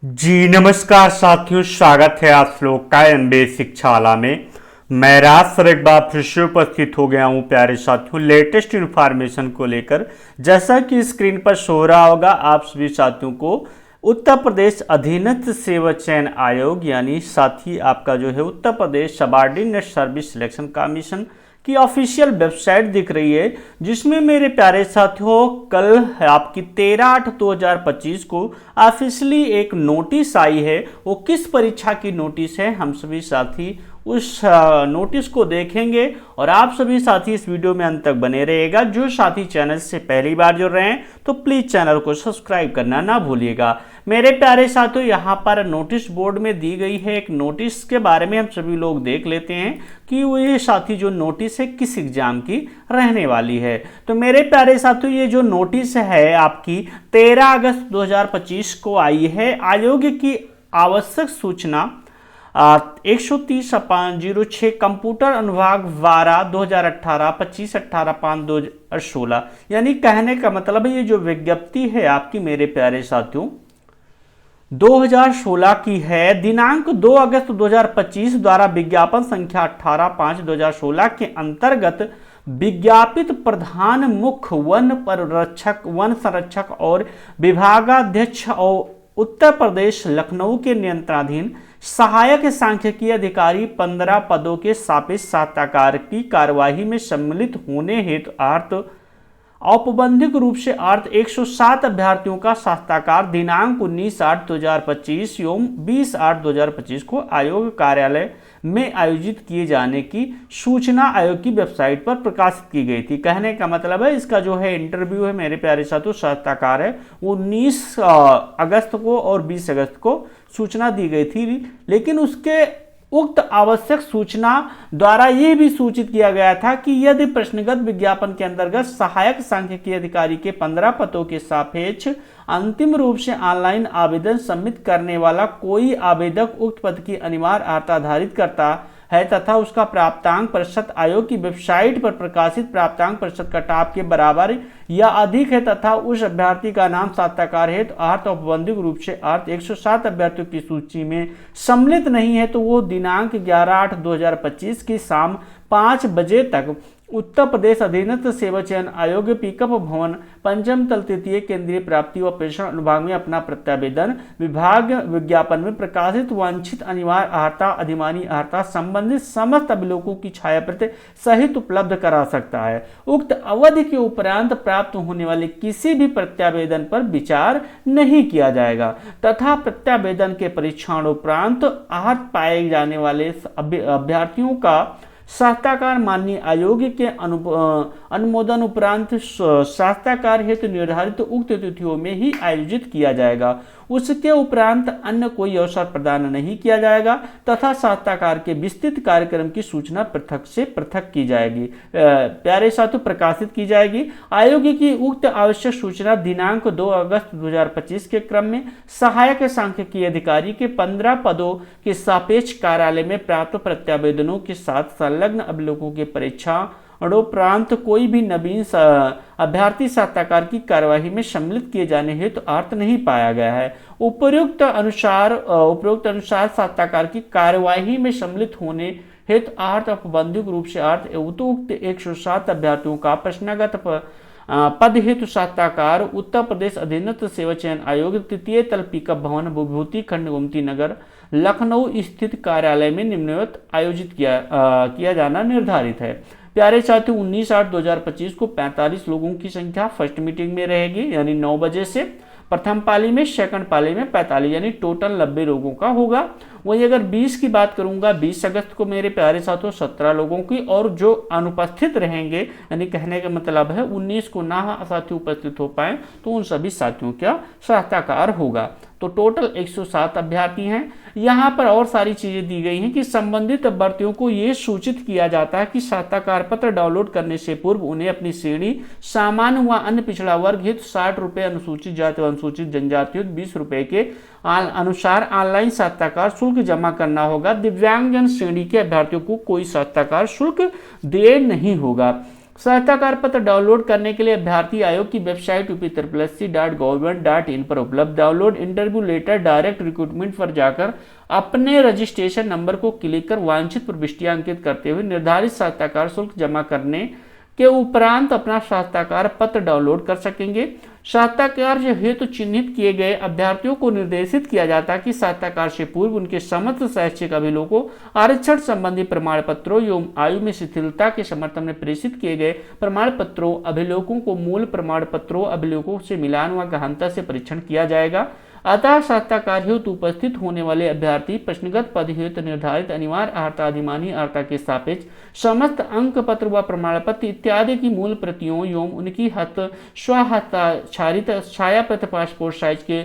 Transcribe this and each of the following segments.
जी नमस्कार साथियों, स्वागत है आप लोग का एमबीए शिक्षाला में। मैं राज सर एक बार फिर से उपस्थित हो गया हूं प्यारे साथियों लेटेस्ट इन्फॉर्मेशन को लेकर। जैसा कि स्क्रीन पर शो रहा होगा, आप सभी साथियों को उत्तर प्रदेश अधीनस्थ सेवा चयन आयोग यानी साथ ही आपका जो है Uttar Pradesh subordinate service selection commission की ऑफिशियल वेबसाइट दिख रही है, जिसमें मेरे प्यारे साथियों कल आपकी 13/8/2025 को ऑफिशियली एक नोटिस आई है। वो किस परीक्षा की नोटिस है, हम सभी साथी उस नोटिस को देखेंगे और आप सभी साथी इस वीडियो में अंत तक बने रहेगा। जो साथी चैनल से पहली बार जुड़ रहे हैं तो प्लीज़ चैनल को सब्सक्राइब करना ना भूलिएगा। मेरे प्यारे साथियों, यहाँ पर नोटिस बोर्ड में दी गई है एक नोटिस के बारे में हम सभी लोग देख लेते हैं कि वो ये साथी जो नोटिस है किस एग्जाम की रहने वाली है। तो मेरे प्यारे साथियों, ये जो नोटिस है आपकी 13 अगस्त 2025 को आई है। आयोग की आवश्यक सूचना 130/06 कंप्यूटर अनुभाग 12 2018 25/18/5/2016 यानी कहने का मतलब है ये जो विज्ञप्ति है आपकी मेरे प्यारे साथियों 2016 की है। दिनांक 2 अगस्त 2025 द्वारा विज्ञापन संख्या 18/5/2016 के अंतर्गत विज्ञापित प्रधान मुख्य वन परिरक्षक वन संरक्षक और विभागाध्यक्ष और उत्तर प्रदेश लखनऊ के नियंत्रणाधीन सहायक सांख्यिकीय अधिकारी 15 पदों के सापेक्ष साक्षात्कार की कार्यवाही में सम्मिलित होने हेतु औपबंधिक रूप से 107 अभ्यर्थियों का साक्षात्कार दिनांक 19/8/2025 एवं 20/8/2025 को आयोग कार्यालय में आयोजित किए जाने की सूचना आयोग की वेबसाइट पर प्रकाशित की गई थी। कहने का मतलब है इसका जो है इंटरव्यू है मेरे प्यारे साथियों साक्षात्कार है वो 19 अगस्त को और 20 अगस्त को सूचना दी गई थी, लेकिन उसके उक्त आवश्यक सूचना द्वारा यह भी सूचित किया गया था कि यदि प्रश्नगत विज्ञापन के अंतर्गत सहायक सांख्यिकीय अधिकारी के 15 पदों के सापेक्ष अंतिम रूप से ऑनलाइन आवेदन सबमिट करने वाला कोई आवेदक उक्त पद की अनिवार्य अर्हता धारित करता है तथा उसका प्राप्तांक प्रतिशत आयोग की वेबसाइट पर प्रकाशित प्राप्तांक प्रतिशत कटाव के बराबर या अधिक है तथा उस अभ्यर्थी का नाम साक्षात्कार हेतु औपबंधिक रूप से 107 अभ्यर्थियों की सूची में सम्मिलित नहीं है तो वो दिनांक 11/8/2025 की शाम 5 बजे तक उत्तर प्रदेश अधीनस्थ सेवा चयन आयोग पिकअप भवन पंचम तल तृतीय केंद्रीय प्राप्ति व प्रेषण अनुभाग में अपना प्रत्यावेदन विभाग विज्ञापन में प्रकाशित वांछित अनिवार्य अर्हता अधिमानी अर्हता संबंधित समस्त अभिलेखों की छायाप्रति सहित उपलब्ध करा सकता है। उक्त अवधि के उपरांत प्राप्त होने वाले किसी भी प्रत्यावेदन पर विचार नहीं किया जाएगा तथा प्रत्यावेदन के परीक्षण उपरांत आहत पाए जाने वाले अभ्यर्थियों का साक्षात्कार माननीय आयोग के अनुमोदन उपरांत साक्षात्कार हेतु निर्धारित उक्त तिथियों में ही आयोजित किया जाएगा। उसके उपरांत अन्य कोई अवसर प्रदान नहीं किया जाएगा तथा साक्षात्कार के विस्तृत कार्यक्रम की सूचना पृथक से पृथक की जाएगी, प्यारे साथियों प्रकाशित की जाएगी। आयोग की उक्त आवश्यक सूचना दिनांक 2 अगस्त 2025 के क्रम में सहायक सांख्यिकीय अधिकारी के 15 पदों के सापेक्ष कार्यालय में प्राप्त प्रत्यावेदनों के साथ संलग्न अभिलेखों के परीक्षा उपरांत कोई भी नवीन अभ्यर्थी साक्षात्कार की कार्यवाही में सम्मिलित किए जाने हेतु अर्थ नहीं पाया गया है। उपयुक्त अनुसार साक्षात्कार की कार्यवाही में सम्मिलित होने हेतु औपबंधिक रूप से उक्त 107 अभ्यर्थियों का प्रश्नगत पद हेतु साक्षात्कार उत्तर प्रदेश अधीनस्थ सेवा चयन आयोग तृतीय तल पिकअप भवन विभूति खंड गोमती नगर लखनऊ स्थित कार्यालय में निम्नवत आयोजित किया जाना निर्धारित है। प्यारे साथियों 19/8/2025 को 45 लोगों की संख्या फर्स्ट मीटिंग में रहेगी यानी 9 बजे से, प्रथम पाली में, सेकंड पाली में 45 यानी टोटल 90 लोगों का होगा। वहीं अगर 20 की बात करूंगा 20 अगस्त को मेरे प्यारे साथियों 17 लोगों की और जो अनुपस्थित रहेंगे यानी कहने का मतलब है 19 को ना साथी उपस्थित हो पाए तो उन सभी साथियों का साक्षात्कार होगा। तो टोटल 107 अभ्यर्थी हैं। यहाँ पर और सारी चीजें दी गई हैं कि संबंधित अभ्यर्थियों को ये सूचित किया जाता है कि साक्षात्कार पत्र डाउनलोड करने से पूर्व उन्हें अपनी श्रेणी सामान्य व अन्य पिछड़ा वर्ग हेतु 60 रुपये, अनुसूचित जाति व अनुसूचित जनजाति हेतु 20 रुपये के अनुसार ऑनलाइन साक्षात्कार शुल्क जमा करना होगा। दिव्यांगजन श्रेणी के अभ्यर्थियों को कोई साक्षात्कार शुल्क देय नहीं होगा। सहायता कार्य पत्र डाउनलोड करने के लिए अभ्यर्थी आयोग की वेबसाइट uptripc.gov.in पर उपलब्ध download interview letter direct recruitment पर जाकर अपने रजिस्ट्रेशन नंबर को क्लिक कर वांछित प्रविष्टियां अंकित करते हुए निर्धारित सहायता कार्य शुल्क जमा करने के उपरांत अपना सहायता कार्य पत्र डाउनलोड कर सकेंगे। सहायता कार्य हेतु चिन्हित किए गए अभ्यर्थियों को निर्देशित किया जाता है कि सहायता कार्य से पूर्व उनके समस्त शैक्षिक अभिलेखों, आरक्षण संबंधी प्रमाण पत्रों एवं आयु में शिथिलता के समर्थन में प्रेषित किए गए प्रमाण पत्रों अभिलेखों को मूल प्रमाण पत्रों अभिलेखों से मिलान व गहनता से परीक्षण किया जाएगा। अतः सहायता कार्य हेतु उपस्थित होने वाले अभ्यर्थी प्रश्नगत पद हेतु निर्धारित अनिवार्य अर्हता अधिमानी अर्हता के सापेक्ष समस्त अंक पत्र व प्रमाण पत्र इत्यादि की मूल प्रतियों एवं उनकी स्वहस्ताक्षरित छायाप्रत पासपोर्ट साइज के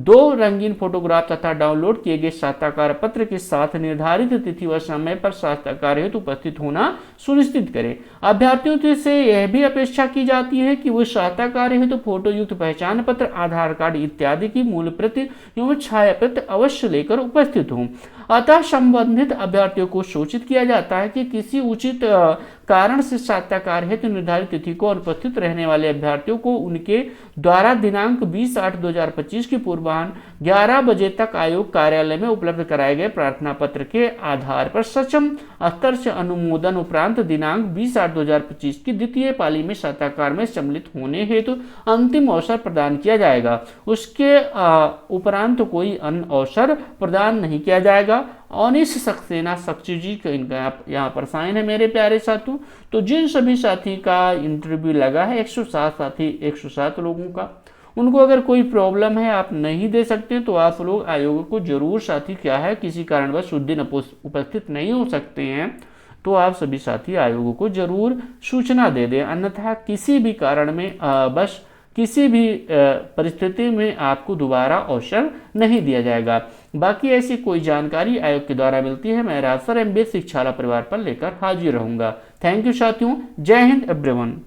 2 रंगीन फोटोग्राफ तथा डाउनलोड किए गए सहायता कार्य पत्र के साथ निर्धारित तिथि व समय पर सहायता कार्य हेतु उपस्थित होना सुनिश्चित करें। अभ्यर्थियों से यह भी अपेक्षा की जाती है कि वो सहायता कार्य हेतु फोटो युक्त पहचान पत्र, आधार कार्ड इत्यादि की मूल प्रति एवं छायाप्रत अवश्य लेकर उपस्थित हों। अतः संबंधित अभ्यर्थियों को सूचित किया जाता है कि किसी उचित कारण से सहायता कार्य हेतु निर्धारित तिथि को अनुपस्थित रहने वाले अभ्यर्थियों को उनके द्वारा दिनांक 20/8/2025 की पूर्वाह्न 11 बजे तक आयोग कार्यालय में उपलब्ध कराए गए प्रार्थना पत्र के आधार पर सक्षम स्तर से अनुमोदन उपरांत दिनांक 20/8/2025 की द्वितीय पाली में सहायता कार्य में सम्मिलित होने हेतु अंतिम अवसर प्रदान किया जाएगा। उसके उपरांत कोई अन्य अवसर प्रदान नहीं किया जाएगा। अनिश सक्सेना सक्सी जी का इनका यहाँ पर साइन है मेरे प्यारे साथियों। तो जिन सभी साथी का इंटरव्यू लगा है 107 साथी 107 लोगों का, उनको अगर कोई प्रॉब्लम है आप नहीं दे सकते तो आप लोग आयोग को जरूर साथी क्या है किसी कारणवश उस दिन उपस्थित नहीं हो सकते हैं तो आप सभी साथी आयोग को जरूर सूचना दे दें, अन्यथा किसी भी कारण में बस किसी भी परिस्थिति में आपको दोबारा अवसर नहीं दिया जाएगा। बाकी ऐसी कोई जानकारी आयोग के द्वारा मिलती है मैं राजसर एमबीए शिक्षाला परिवार पर लेकर हाजिर रहूंगा। थैंक यू साथियों, जय हिंद एवरीवन।